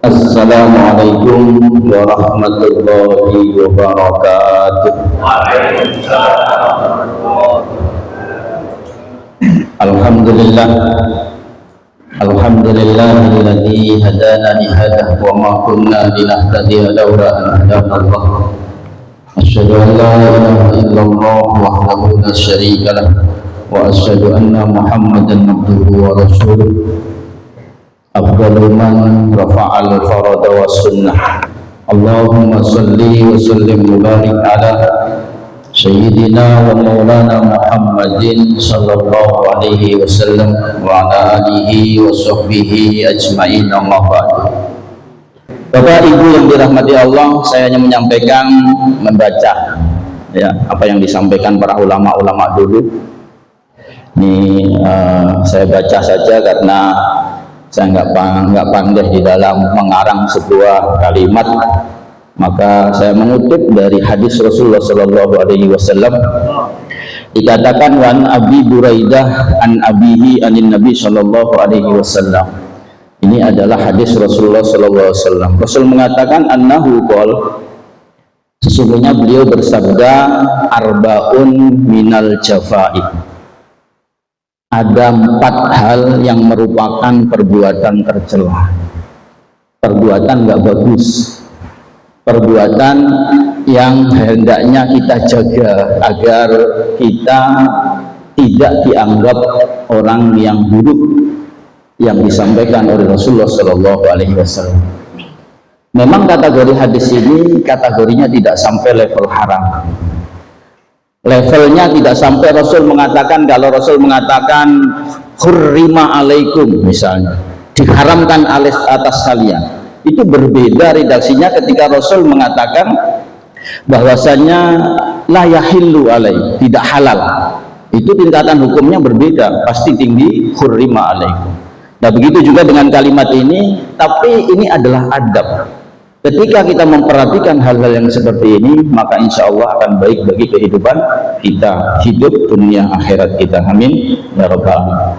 Assalamualaikum warahmatullahi wabarakatuh. Alhamdulillah, alhamdulillahilladzi hadana li hadha wa ma kunna linahtadiya laula an hadana Allah. Asyhadu an la ilaha illallah wahdahu la syarika lah wa asyhadu anna Muhammadan abduhu wa rasuluh. Afdalu man rafa'al farada wa sunnah. Allahumma salli wa sallim mubarik ala Sayyidina wa maulana Muhammadin sallallahu alaihi wasallam wa ala alihi wa sahbihi ajma'in, amma ba'du. Bapak Ibu yang dirahmati Allah, saya hanya menyampaikan, membaca ya apa yang disampaikan para ulama-ulama dulu. Ini saya baca saja karena saya nggak pandai di dalam mengarang sebuah kalimat, maka saya mengutip dari hadis Rasulullah Sallallahu Alaihi Wasallam. Dikatakan wan Abi Buraidah an abihi anin Nabi Sallallahu Alaihi Wasallam. Ini adalah hadis Rasulullah Sallallahu Alaihi Wasallam. Rasul mengatakan annahu qol, sesungguhnya beliau bersabda, arbaun minal jafai. Ada 4 hal yang merupakan perbuatan tercela, perbuatan nggak bagus, perbuatan yang hendaknya kita jaga agar kita tidak dianggap orang yang buruk yang disampaikan oleh Rasulullah Shallallahu Alaihi Wasallam. Memang kategori hadis ini kategorinya tidak sampai level haram. Levelnya tidak sampai Rasul mengatakan, kalau Rasul mengatakan hurrima alaikum misalnya, diharamkan atas kalian, itu berbeda redaksinya ketika Rasul mengatakan bahwasanya la yahillu alai, tidak halal. Itu tingkatan hukumnya berbeda, pasti tinggi hurrima alaikum. Nah begitu juga dengan kalimat ini, tapi ini adalah adab. Ketika kita memperhatikan hal-hal yang seperti ini, maka insya Allah akan baik bagi kehidupan kita, hidup dunia akhirat kita. Amin ya rabbal alamin.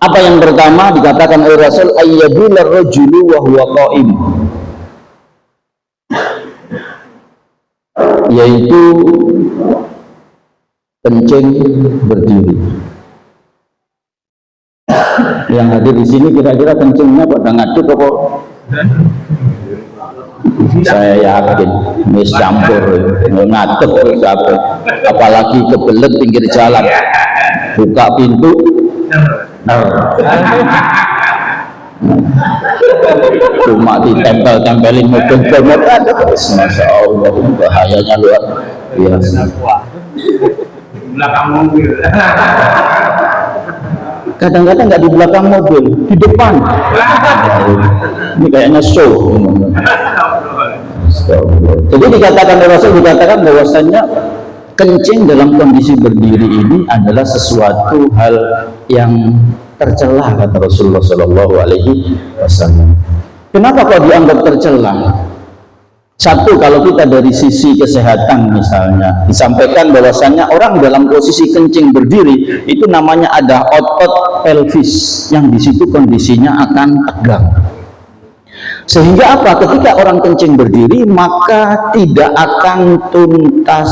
Apa yang pertama dikatakan oleh Rasul, ayyadul rajulu wa huwa qaim, yaitu kencing berdiri. Yang hadir di sini kira-kira kencingnya pada ngaduk apa? Saya yakin mis campur ngadep, apalagi kebelet pinggir jalan, buka pintu cuma ditempel-tempelin mobil bermotor, masya Allah, bahayanya luar biasa. Belakang mobil, kadang-kadang nggak di belakang mobil, di depan. Ini kayaknya show. Jadi dikatakan Rasul, dikatakan bahwasanya kencing dalam kondisi berdiri ini adalah sesuatu hal yang tercela, kata Rasulullah Shallallahu Alaihi Wasallam. Kenapa kok dianggap tercela? Satu, kalau kita dari sisi kesehatan misalnya, disampaikan bahwasanya orang dalam posisi kencing berdiri itu namanya ada otot pelvis yang di situ kondisinya akan tegang. Sehingga apa? Ketika orang kencing berdiri, maka tidak akan tuntas,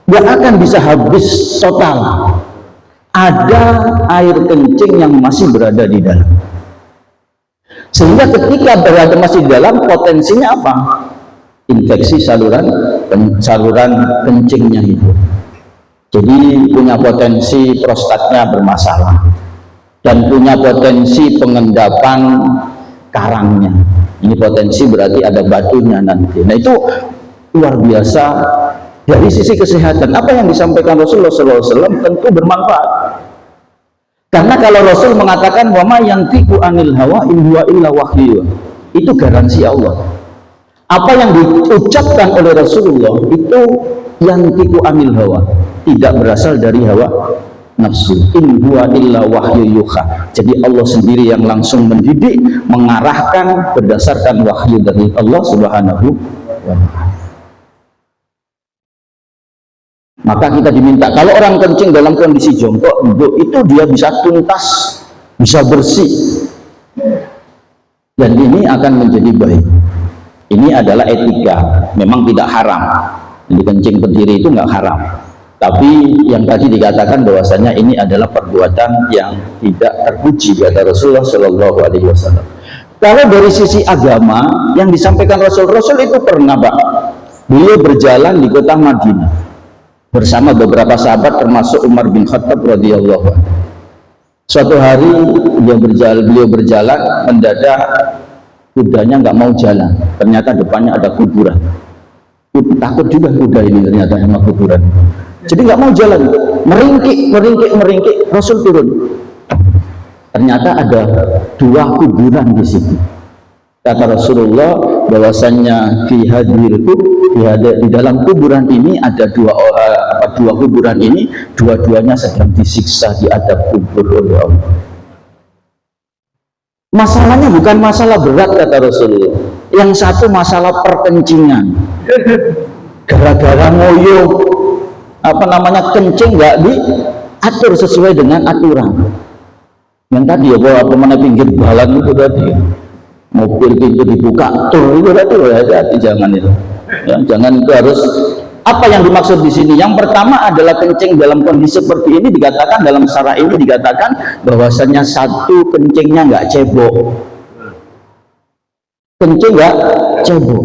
tidak akan bisa habis total. Ada air kencing yang masih berada di dalam. Sehingga ketika berada masih di dalam, potensinya apa? Infeksi saluran kencingnya itu. Jadi punya potensi prostatnya bermasalah dan punya potensi pengendapan karangnya. Ini potensi berarti ada batunya nanti. Nah itu luar biasa dari sisi kesehatan. Apa yang disampaikan Rasulullah SAW tentu bermanfaat. Karena kalau Rasul mengatakan wa ma yantiqu anil hawa in huwa illa wahyu, itu garansi Allah. Apa yang diucapkan oleh Rasulullah itu yantiqu anil hawa, tidak berasal dari hawa nafsu. In huwa illa wahyu yuha. Jadi Allah sendiri yang langsung mendidik, mengarahkan berdasarkan wahyu dari Allah Subhanahu wa ta'ala. Maka kita diminta, kalau orang kencing dalam kondisi jongkok, itu dia bisa tuntas, bisa bersih. dan ini akan menjadi baik. Ini adalah etika, memang tidak haram. Jadi kencing berdiri itu nggak haram, tapi yang tadi dikatakan bahwasanya ini adalah perbuatan yang tidak terpuji kata Rasulullah Shallallahu Alaihi Wasallam. Kalau dari sisi agama yang disampaikan Rasul itu pernah, Pak, beliau berjalan di kota Madinah bersama beberapa sahabat termasuk Umar bin Khattab radhiyallahu anhu. Suatu hari beliau berjalan, mendadak kudanya nggak mau jalan, ternyata depannya ada kuburan. Takut juga kuda ini ternyata sama kuburan, jadi nggak mau jalan, meringkik. Rasul turun, ternyata ada 2 kuburan di situ. Kata Rasulullah bahwasannya di dalam kuburan ini ada dua kuburan ini, dua-duanya sedang disiksa di adab kubur oleh Allah. Masalahnya bukan masalah berat kata Rasulullah, yang satu masalah perkencingan, gara-gara ngoyo kencing nggak diatur sesuai dengan aturan. Yang tadi ya bahwa pinggir balan itu tadi, mobil pintu dibuka tur itu tadi, hati-hati jangan itu. Ya, jangan itu harus. Apa yang dimaksud di sini? Yang pertama adalah kencing dalam kondisi seperti ini dikatakan dalam syara ini dikatakan bahwasanya satu kencingnya nggak cebok, kencing nggak cebok,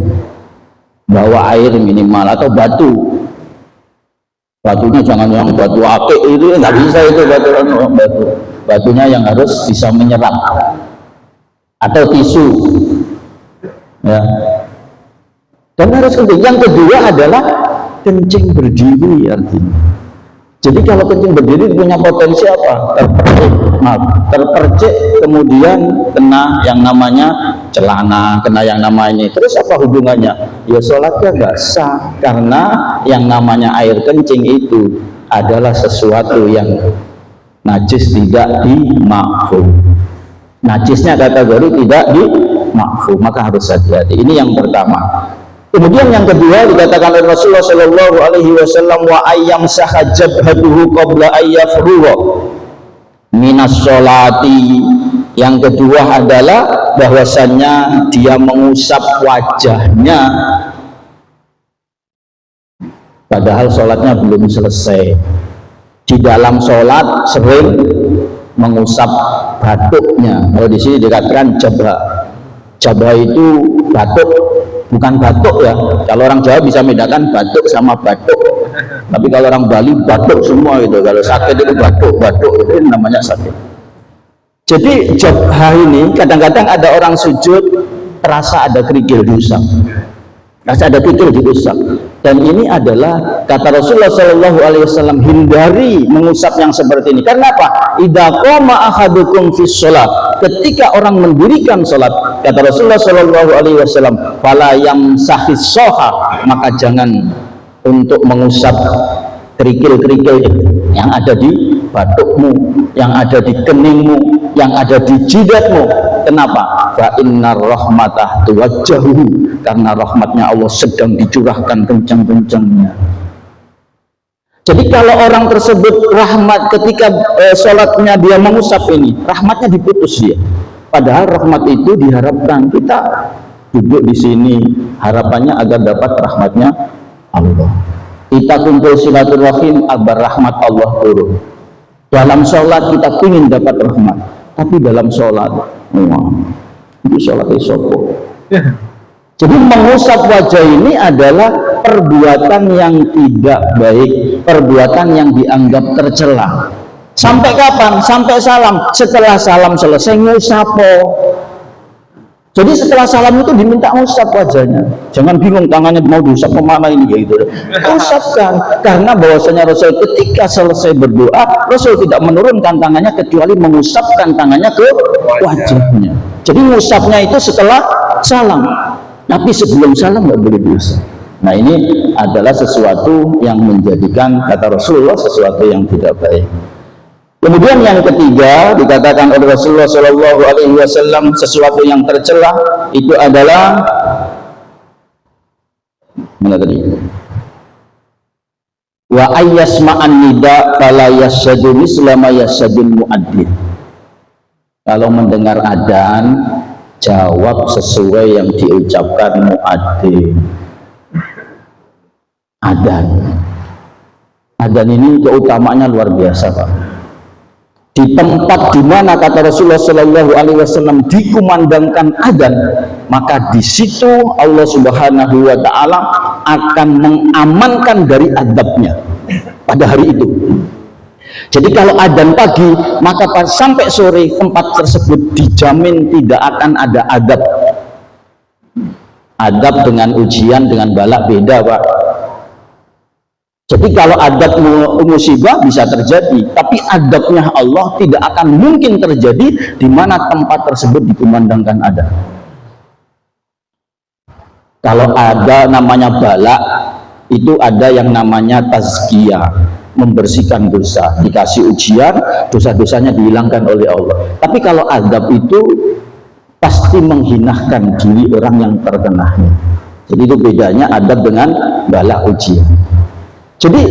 bawa air minimal atau batunya jangan yang batu akik itu nggak bisa, itu batunya yang harus bisa menyerap, atau tisu ya. Dan harus kencing. Yang kedua adalah kencing berdiri artinya. Jadi kalau kencing berdiri punya potensi apa? Terpercik, kemudian kena yang namanya celana, kena yang namanya. Terus apa hubungannya? Ya sholatnya nggak sah, karena yang namanya air kencing itu adalah sesuatu yang najis, tidak dimakruh. Najisnya kategori tidak dimakruh, maka harus hati-hati. Ini yang pertama. Kemudian yang kedua dikatakan oleh Rasulullah Shallallahu Alaihi Wasallam, wa ayyam sahajabhatuhu qabla ayyafruwa minas sholati. Yang kedua adalah bahwasannya dia mengusap wajahnya padahal sholatnya belum selesai. Di dalam sholat sering mengusap batuknya. Kalau di sini dikatakan jabha itu batuk, bukan batuk ya. Kalau orang Jawa bisa membedakan batuk sama batuk, tapi kalau orang Bali batuk semua gitu. Kalau sakit itu batuk itu namanya sakit. Jadi jabha ini kadang-kadang ada orang sujud terasa ada kerikil diusap, terasa ada kerikil diusap. Dan ini adalah kata Rasulullah Shallallahu Alaihi Wasallam, hindari mengusap yang seperti ini. Karena apa? Idza qama ahadukum fis shalah, ketika orang mendirikan salat, kata Rasulullah Shallallahu Alaihi Wasallam, fala yamsahis soha, maka jangan untuk mengusap kerikil-kerikil yang ada di batukmu, yang ada di keningmu, yang ada di jidatmu. Kenapa? Fa innar rahmatah tuwajjahu, karena rahmatnya Allah sedang dicurahkan kencang-kencangnya. Jadi kalau orang tersebut rahmat ketika sholatnya dia mengusap ini, rahmatnya diputus dia. Padahal rahmat itu diharapkan kita duduk di sini, harapannya agar dapat rahmatnya Allah. Kita kumpul silaturahim agar rahmat Allah turun. Dalam sholat kita ingin dapat rahmat, tapi dalam sholat itu sholat isopo. Jadi mengusap wajah ini adalah perbuatan yang tidak baik, perbuatan yang dianggap tercela. Sampai kapan? Sampai salam. Setelah salam selesai ngusapo. Jadi setelah salam itu diminta ngusap wajahnya. Jangan bingung tangannya mau diusap kemana ini gitu. Usapkan, karena bahwasanya Rasul ketika selesai berdoa, Rasul tidak menurunkan tangannya kecuali mengusapkan tangannya ke wajahnya. Jadi ngusapnya itu setelah salam. Tapi sebelum salam nggak boleh diusap. Nah ini adalah sesuatu yang menjadikan kata Rasulullah sesuatu yang tidak baik. Kemudian yang ketiga dikatakan oleh Rasulullah Shallallahu Alaihi Wasallam sesuatu yang tercela itu adalah mana tadi? Wa ayyasma'an nida fala yasyadu mislama yasyadul mu'addin. Kalau mendengar adzan jawab sesuai yang diucapkan muadzin. Adzan ini keutamaannya luar biasa, Pak. Di tempat di mana kata Rasulullah Shallallahu Alaihi Wasallam dikumandangkan adzan, maka di situ Allah Subhanahu Wa Taala akan mengamankan dari adabnya pada hari itu. Jadi kalau adzan pagi, maka sampai sore tempat tersebut dijamin tidak akan ada adab. Adab dengan ujian dengan balak beda, Pak. Jadi kalau adab musibah bisa terjadi, tapi adabnya Allah tidak akan mungkin terjadi di mana tempat tersebut dikumandangkan adab. Kalau ada namanya balak, itu ada yang namanya tazkiyah, membersihkan dosa, dikasih ujian, dosa-dosanya dihilangkan oleh Allah. Tapi kalau adab itu pasti menghinakan diri orang yang terkenanya. Jadi itu bedanya adab dengan balak ujian. Jadi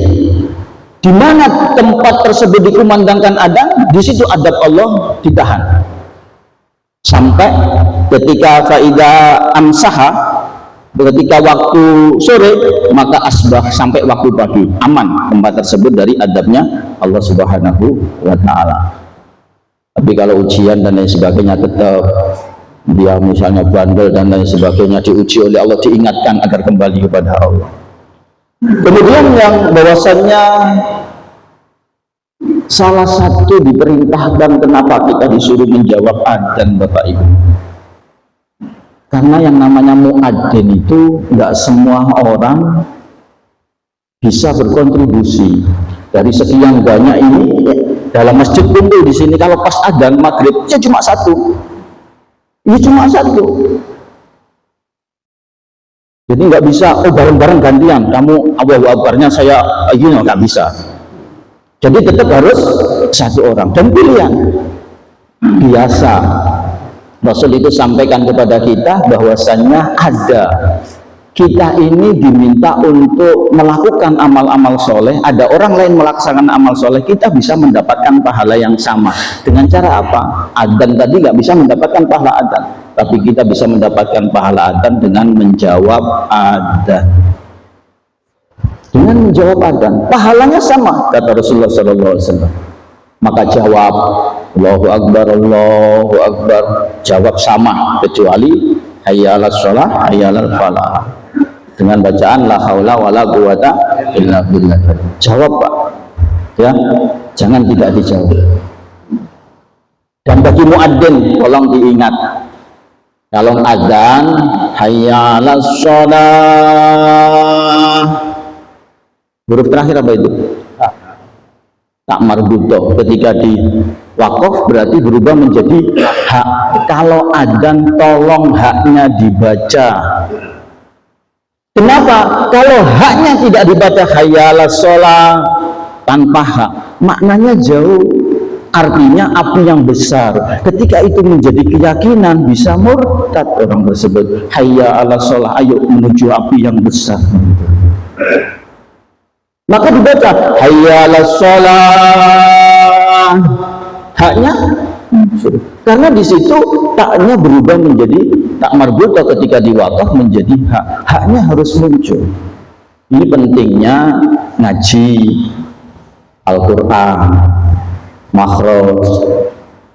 di mana tempat tersebut dikumandangkan adab, di situ adab Allah ditahan. Sampai ketika faida amsaha, ketika waktu sore, maka asbah sampai waktu pagi, aman tempat tersebut dari adabnya Allah Subhanahu Wa Taala. Tapi kalau ujian dan lain sebagainya, tetap dia misalnya bandel dan lain sebagainya, diuji oleh Allah, diingatkan agar kembali kepada Allah. Kemudian yang bahwasannya salah satu diperintahkan kenapa kita disuruh menjawab adzan, Bapak Ibu, karena yang namanya muadzin itu nggak semua orang bisa berkontribusi. Dari sekian banyak ini dalam masjid kumpul di sini, kalau pas adzan maghrib ya cuma satu, ini cuma satu. Jadi nggak bisa, oh bareng-bareng gantian, kamu Allahu Akbarnya saya gini, nggak bisa. Jadi tetap harus satu orang dan pilihan. Biasa Rasul itu sampaikan kepada kita bahwasannya ada, kita ini diminta untuk melakukan amal-amal soleh, ada orang lain melaksanakan amal soleh, kita bisa mendapatkan pahala yang sama. Dengan cara apa? Adzan tadi nggak bisa mendapatkan pahala adzan, tapi kita bisa mendapatkan pahala adzan dengan menjawab adzan. Dengan menjawab adzan, pahalanya sama kata Rasulullah SAW. Maka jawab Allahu Akbar, Allahu Akbar, jawab sama, kecuali hayya 'alas shalah, hayya 'alal falah, dengan bacaan la haula wala quwata illa billah. Jawab, Pak, ya, jangan tidak dijawab. Dan bagi muadzin tolong diingat, kalau adzan hayya 'alas shalah, huruf terakhir apa itu? Tak marbutoh. Ketika di wakaf berarti berubah menjadi hak. Kalau adzan tolong haknya dibaca. Kenapa? Kalau haknya tidak dibaca hayya 'alas shalah tanpa hak, maknanya jauh. Artinya api yang besar. Ketika itu menjadi keyakinan, bisa murtad orang tersebut. Hayya 'alas shalah, ayo menuju api yang besar. Maka dibaca hayya 'alas shalah, haknya karena di situ taknya berubah menjadi tak marbuta, ketika diwakaf menjadi hak, haknya harus muncul. Ini pentingnya ngaji Al-Quran, makhraj,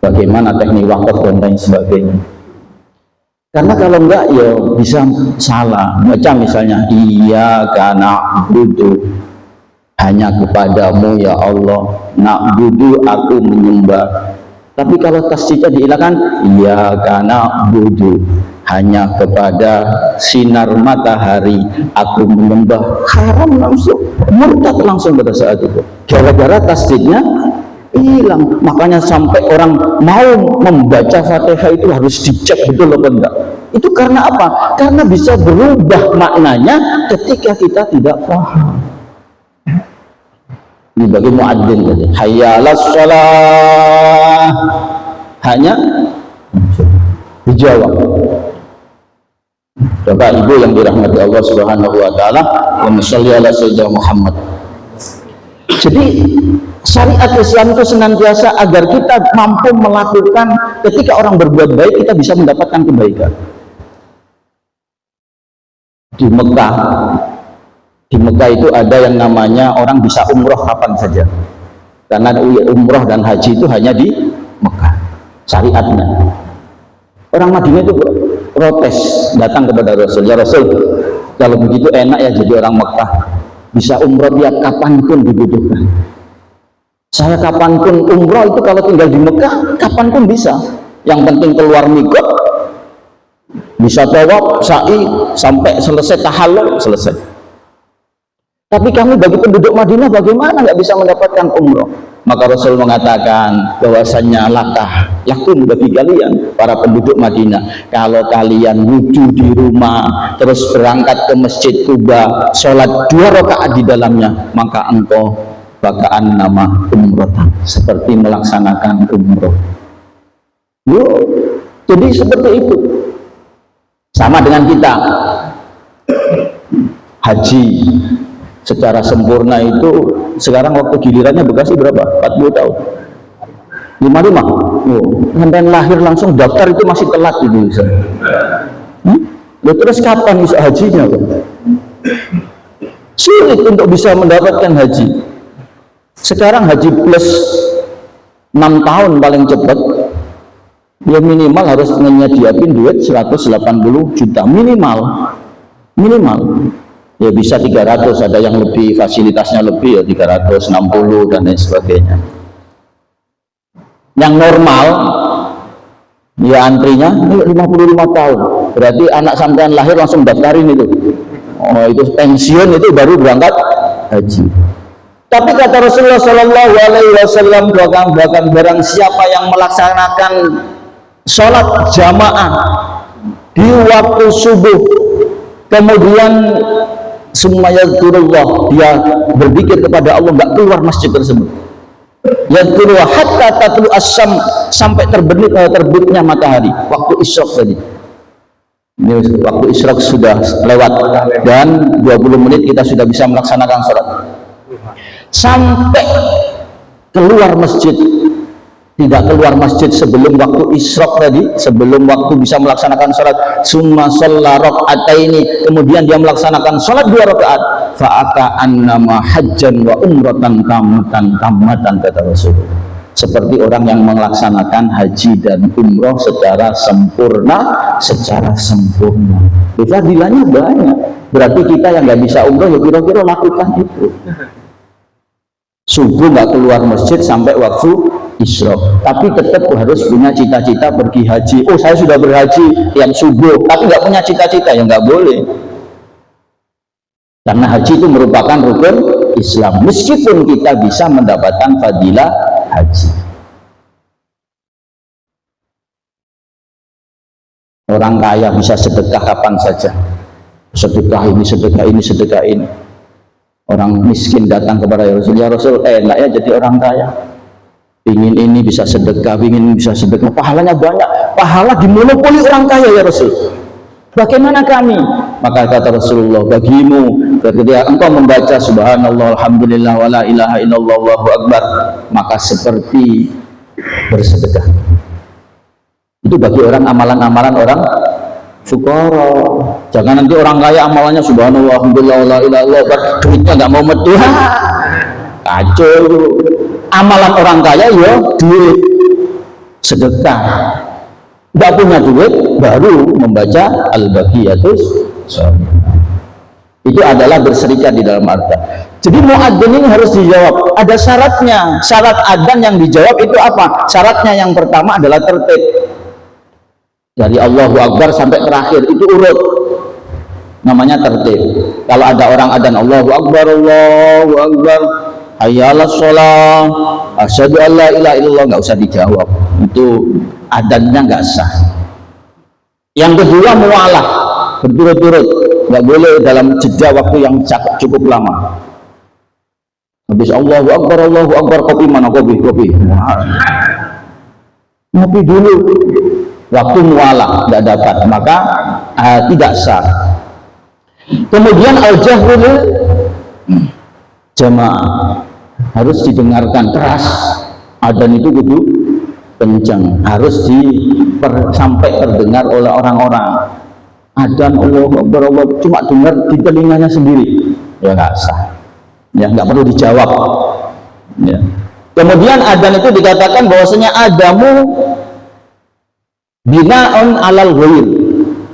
bagaimana teknik wakaf dan lain sebagainya. Karena kalau enggak ya bisa salah baca, misalnya iyyaka na'budu, hanya kepadamu ya Allah, na'budu, aku menyembah. Tapi kalau tasdidnya dihilangkan, iyyaka na'budu, hanya kepada sinar matahari aku menyembah, haram langsung, murtad langsung pada saat itu, gara-gara tasdidnya hilang. Makanya sampai orang mau membaca Fatihah itu harus dicek betul apa enggak. Itu karena apa? Karena bisa berubah maknanya ketika kita tidak paham. Ini bagi muadzin tadi, hayya 'alas shalah, hanya dijawab. Bapak Ibu yang dirahmati Allah Subhanahu wa taala, wa sholli ala sayyidina Muhammad. Jadi Syariat Islam itu senantiasa agar kita mampu melakukan, ketika orang berbuat baik kita bisa mendapatkan kebaikan. Di Mekah itu ada yang namanya orang bisa umroh kapan saja, karena umroh dan haji itu hanya di Mekah syariatnya. Orang Madinah itu protes, datang kepada Rasul, ya Rasul, kalau begitu enak ya jadi orang Mekah, bisa umroh tiap kapanpun dibutuhkan. Saya kapanpun umroh itu kalau tinggal di Mekah kapanpun bisa, yang penting keluar mikot, bisa tawaf, sa'i sampai selesai tahallul, selesai. Tapi kami bagi penduduk Madinah bagaimana nggak bisa mendapatkan umroh? Maka Rasul mengatakan bahwasannya lakum bagi kalian para penduduk Madinah, kalau kalian wudhu di rumah terus berangkat ke Masjid Kuba, sholat 2 rakaat di dalamnya, maka engkau bakaan nama umroh, seperti melaksanakan umroh. Jadi seperti itu. Sama dengan kita haji secara sempurna itu sekarang waktu gilirannya Bekasi berapa? 40 tahun 55. Sampai lahir langsung daftar itu masih telat itu. Terus kapan bisa hajinya? Sulit untuk bisa mendapatkan haji. Sekarang haji plus 6 tahun paling cepat, ya minimal harus menyediakan duit 180 juta minimal. Ya bisa 300, ada yang lebih fasilitasnya lebih ya 360 dan lain sebagainya. Yang normal ya antrinya 55 tahun, berarti anak sampean lahir langsung daftarin itu. Oh, itu pensiun itu baru berangkat haji. Tapi kata Rasulullah Shallallahu Alaihi Wasallam, bahkan barang siapa yang melaksanakan sholat jamaah di waktu subuh, kemudian sumayadkurullah, dia berzikir kepada Allah, nggak keluar masjid tersebut. Yadkurullah hatta tatlu asyam, sampai terbitnya matahari. Waktu isyraq tadi. Ini waktu isyraq sudah lewat dan 20 menit kita sudah bisa melaksanakan sholat. Sampai keluar masjid, tidak keluar masjid sebelum waktu isyraq tadi, sebelum waktu bisa melaksanakan sholat. Summa shalla raka'ataini, kemudian dia melaksanakan sholat 2 rakaat. Fa'aka annama hajjan wa umratan tamatan, kata Rasulullah. Seperti orang yang melaksanakan haji dan umroh secara sempurna. Fadilahnya banyak. Berarti kita yang nggak bisa umroh ya kira-kira lakukan itu. Subuh nggak keluar masjid sampai waktu isyraq, tapi tetap harus punya cita-cita pergi haji. Oh, saya sudah berhaji yang subuh, tapi nggak punya cita-cita, ya nggak boleh. Karena haji itu merupakan rukun Islam, meskipun kita bisa mendapatkan fadilah haji. Orang kaya bisa sedekah kapan saja, sedekah ini, sedekah ini, sedekah ini. Orang miskin datang kepada Rasul, ya Rasul, enaknya jadi orang kaya, ingin ini bisa sedekah, ingin bisa sedekah, pahalanya banyak, pahala dimonopoli orang kaya ya Rasul. Bagaimana kami? Maka kata Rasulullah, bagimu ketika engkau membaca subhanallah alhamdulillah wala ilaha illallah wallahu akbar, maka seperti bersedekah. Itu bagi orang amalan-amalan orang fuqara. Jangan nanti orang kaya amalannya subhanallah alhamdulillah wala ilaha illallah, duitnya nggak mau metu, kacau. Amalan orang kaya ya duit, sedekah. Nggak punya duit baru membaca al-baqiyatus sholihah. Itu adalah berserikat di dalam harta. Jadi muadzin ini harus dijawab, ada syaratnya. Syarat adzan yang dijawab itu apa? Syaratnya yang pertama adalah tertib, dari Allahu Akbar sampai terakhir itu urut, namanya tertib. Kalau ada orang adzan Allahu Akbar, Allahu Akbar, hayya 'alas shalah, asyhadu an la ilaha illallah, nggak usah dijawab, itu adzannya nggak sah. Yang kedua mualah, berturut-turut, nggak boleh dalam jeda waktu yang cukup lama. Habis Allahu Akbar, kopi mana, kopi ngopi dulu, waktu mualah nggak dapat, maka tidak sah. Kemudian al-jahrul jamaah, harus didengarkan keras. Adzan itu kudu kencang, harus sampai terdengar oleh orang-orang. Adzan Allah Akbar, Allah cuma dengar di telinganya sendiri, ya nggak sah, ya nggak perlu dijawab. Ya. Kemudian adzan itu dikatakan bahwasanya adamu binaun alal ghair.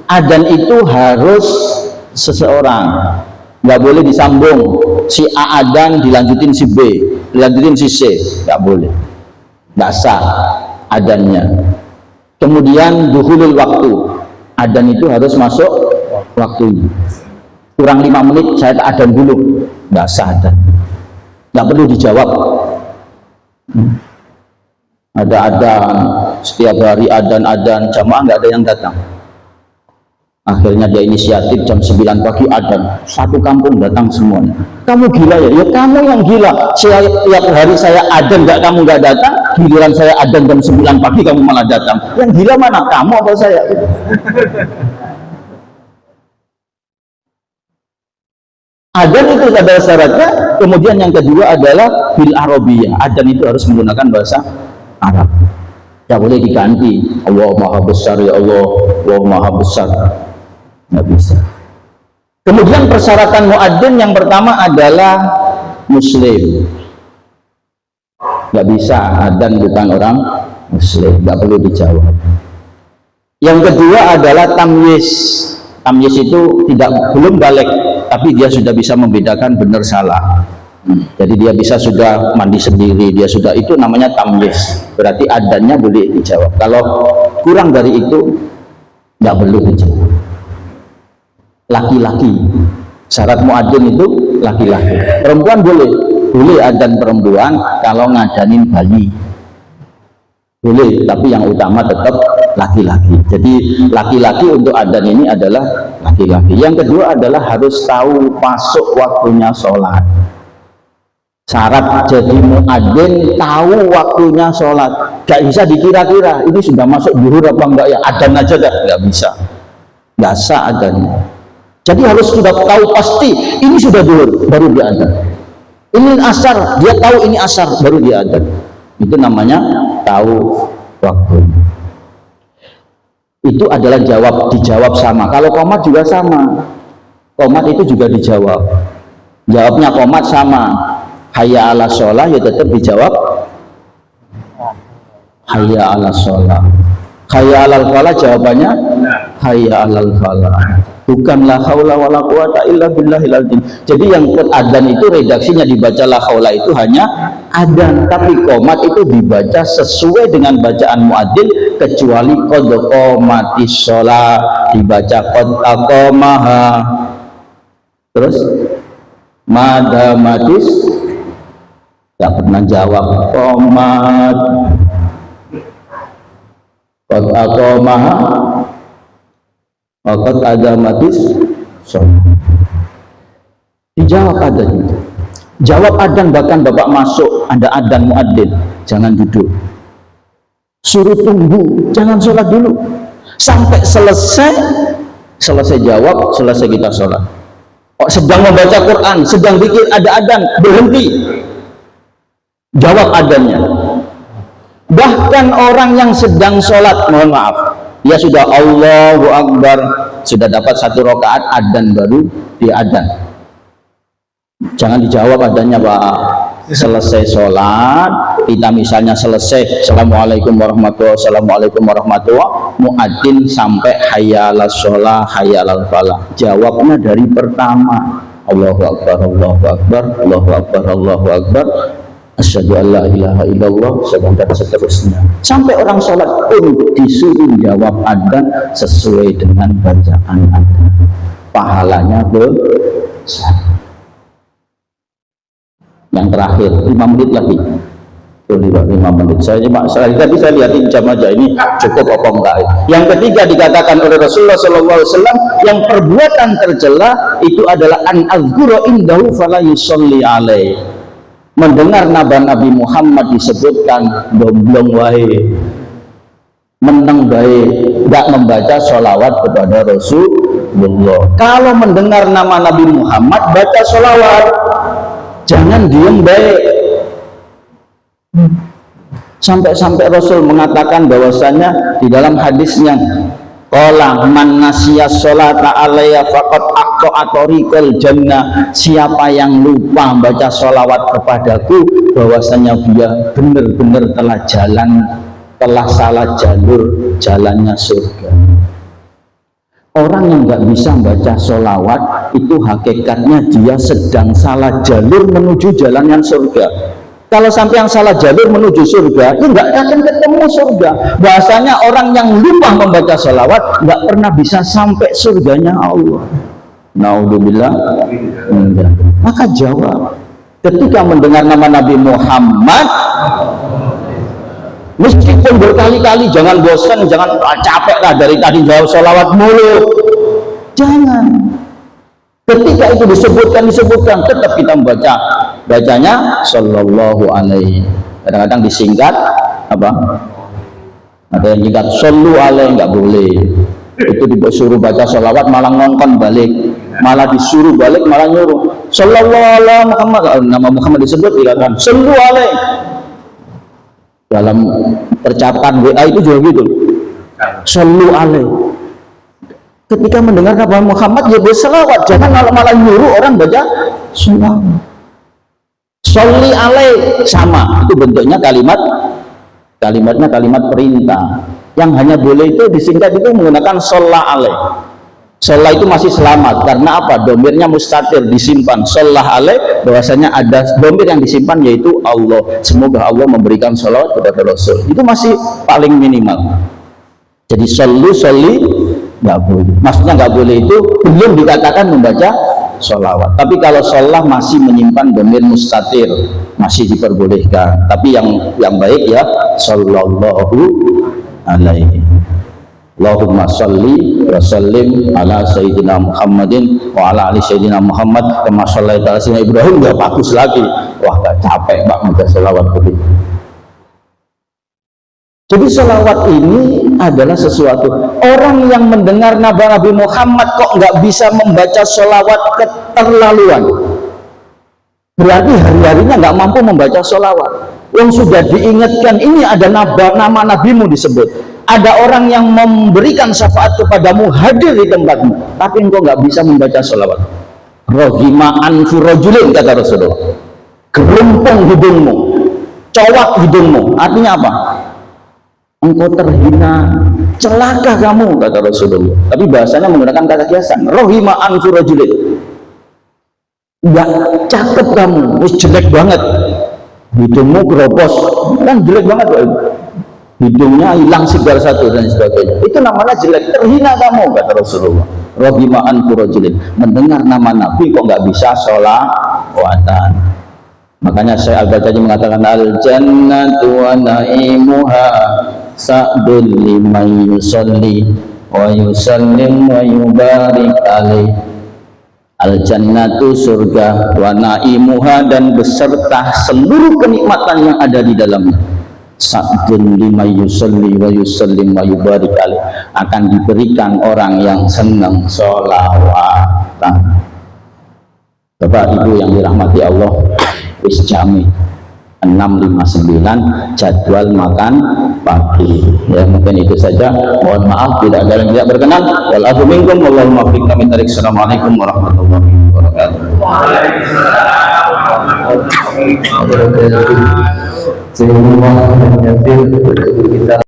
Adzan itu harus seseorang, nggak boleh disambung. Si A adzan dilanjutin si B, dilanjutin si C, nggak boleh, nggak sah adzannya. Kemudian duhulul waktu, adzan itu harus masuk waktunya. Kurang 5 menit saya adzan dulu, nggak sah adzan, nggak perlu dijawab. Ada adzan setiap hari, adzan jamaah nggak ada yang datang. Akhirnya dia inisiatif jam 9 pagi adzan, satu kampung datang semuanya. Kamu gila ya? Ya kamu yang gila. Setiap hari saya adzan kamu nggak datang, giliran saya adzan jam 9 pagi kamu malah datang. Yang gila mana? Kamu atau saya? Adzan itu adalah syaratnya. Kemudian yang kedua adalah bil arabiyah. Adzan itu harus menggunakan bahasa Arab. Tidak boleh diganti. Allah Maha Besar ya Allah, Allah Maha Besar. Nggak bisa. Kemudian persyaratan muadzin yang pertama adalah muslim. Nggak bisa adzan bukan orang muslim, nggak perlu dijawab. Yang kedua adalah tamyiz. Tamyiz itu belum balik, tapi dia sudah bisa membedakan benar salah. Jadi dia bisa sudah mandi sendiri, dia sudah, itu namanya tamyiz. Berarti adzannya boleh dijawab. Kalau kurang dari itu nggak perlu dijawab. Laki-laki, syarat muadzin itu laki-laki. Perempuan boleh adzan perempuan kalau ngadanin bayi, boleh, tapi yang utama tetap laki-laki. Jadi laki-laki untuk adzan ini adalah laki-laki. Yang kedua adalah harus tahu masuk waktunya sholat. Syarat jadi muadzin tahu waktunya sholat. Gak bisa dikira-kira ini sudah masuk zuhur apa enggak ya, adzan aja nggak bisa, nggak sah adzannya. Jadi harus sudah tahu pasti ini sudah zuhur baru dia adzan. Ini asar, dia tahu ini asar baru dia adzan. Itu namanya tahu waktu. Itu adalah dijawab sama. Kalau qomat juga sama. Qomat itu juga dijawab. Jawabnya qomat sama. Hayya ala sholah ya tetap dijawab hayya ala sholah. Hayya alal falah jawabannya hayya alal falah. Bukan la haula wala quwata illa billahil azim. Jadi yang adzan itu redaksinya dibaca la haula itu hanya adzan, tapi qomat itu dibaca sesuai dengan bacaan muadzin kecuali qad qomatis shalah dibaca qad aqamaha. Terus madamatis nggak pernah jawab qomat qad aqamaha waqad adamatis sholat. Dijawab adzan. Jawab adzan, bahkan bapak masuk ada adzan muadzin, jangan duduk. Suruh tunggu, jangan sholat dulu. Sampai selesai jawab, selesai kita sholat. Oh, sedang membaca Quran, sedang zikir, ada adzan, berhenti. Jawab adzannya. Bahkan orang yang sedang sholat, mohon maaf, dia sudah Allahu Akbar, sudah dapat 1 rakaat adzan baru dia adzan. Jangan dijawab adzannya Pak. Selesai sholat, kita misalnya selesai Assalamualaikum warahmatullahi wabarakatuh, Assalamualaikum warahmatullahi wabarakatuh, muadzin sampai hayya ala sholah, hayya ala falah. Jawabnya dari pertama Allahu Akbar, Allahu Akbar, Allahu Akbar, Allahu Akbar, asyhadu an la ilaha illallah, dan seterusnya. Sampai orang sholat pun disuruh jawab adzan sesuai dengan bacaan adzan. Pahalanya besar. Yang terakhir 5 menit lagi. 5 menit. Saya lihat jam aja ini cukup apa enggak. Yang ketiga dikatakan oleh Rasulullah SAW, yang perbuatan tercela itu adalah an azkura indahu fala yusolli alaih. Mendengar Nabi Muhammad disebutkan domblong wae, meneng baik, nggak membaca sholawat kepada Rasulullah. Kalau mendengar nama Nabi Muhammad baca sholawat, jangan diem baik. Sampai-sampai Rasul mengatakan bahwasanya di dalam hadisnya, qala man nasiya sholata alayya faqad aqta'a tariqal jannah, siapa yang lupa baca sholawat kepadaku bahwasanya dia benar-benar telah salah jalur jalannya surga. Orang yang nggak bisa baca sholawat itu hakikatnya dia sedang salah jalur menuju jalannya surga. Kalau sampai yang salah jalur menuju surga, itu nggak akan ketemu surga. Bahasanya orang yang lupa membaca sholawat nggak pernah bisa sampai surganya Allah. Naudzubillah. Maka jawab, ketika mendengar nama Nabi Muhammad, meskipun berkali-kali, jangan bosan, jangan capek lah dari tadi jawab sholawat mulu. Jangan. Ketika itu disebutkan, tetap kita bacanya sallallahu alaihi. Kadang-kadang disingkat apa? Ada yang singkat sallu alaihi, nggak boleh. Itu disuruh baca sholawat malah ngongkon balik, malah disuruh balik malah nyuruh sallallahu alaihi Muhammad. Nama Muhammad disebut dikatakan sallu alaihi. Dalam percakapan WA itu juga gitu, sallu alaihi. Ketika mendengar Nabi Muhammad ya berselawat, jangan malah nyuruh orang baca sholawat. Sholli alaih sama, itu bentuknya kalimatnya kalimat perintah. Yang hanya boleh itu disingkat itu menggunakan sholla alaih. Sholla itu masih selamat, karena apa? Domirnya mustatir, disimpan. Sholla alaih, bahwasanya ada domir yang disimpan yaitu Allah. Semoga Allah memberikan sholawat kepada Rasul. Itu masih paling minimal. Jadi sholli nggak boleh. Maksudnya nggak boleh itu belum dikatakan membaca sholawat. Tapi kalau sholah masih menyimpan domir mustatir, masih diperbolehkan. Tapi yang baik ya sallallahu alaihi. Allahumma sholli wa sallim ala sayyidina Muhammadin wa ala ali sayyidina Muhammad kama shallaita ala sayyidina Ibrahim. Nggak bagus lagi. Wah, gak capek Pak membaca sholawat begitu. Jadi sholawat ini adalah sesuatu, orang yang mendengar Nabi Muhammad kok nggak bisa membaca sholawat keterlaluan, berarti hari-harinya nggak mampu membaca sholawat. Yang sudah diingatkan ini ada nama nabimu disebut, ada orang yang memberikan syafaat kepadamu hadir di tempatmu, tapi engkau nggak bisa membaca sholawat. Rohima anfu rajulin, kata Rasulullah, gerumpung hidungmu, cowak hidungmu, artinya apa? Engkau terhina, celaka kamu, kata Rasulullah. Tapi bahasanya menggunakan kata kiasan, rohima anfu rajulin, nggak cakep kamu, wis jelek banget, hidungmu keropos, kan jelek banget Pak. Hidungnya hilang segala satu dan sebagainya, itu namanya jelek, terhina kamu, kata Rasulullah. Rohima anfu rajulin, mendengar nama Nabi kok nggak bisa sholawatan. Makanya Syekh Al-Bajali mengatakan al-jannatu wa na'imuha sa'dul liman yusalli wa yusallim wa yubarik alaih. Al-jannatu surga, wa na'imuha dan beserta seluruh kenikmatan yang ada di dalamnya, sa'dul liman yusalli wa yusallim wa yubarik alaih, akan diberikan orang yang senang sholawatan. Bapak Ibu yang dirahmati Allah, wis jami 6.59 jadwal makan pagi. Ya, mungkin itu saja. Mohon maaf tidak ada yang tidak berkenan. Wal afu minkum wallahu muwaffiq. Assalamualaikum warahmatullahi wabarakatuh. Waalaikumsalam warahmatullahi wabarakatuh.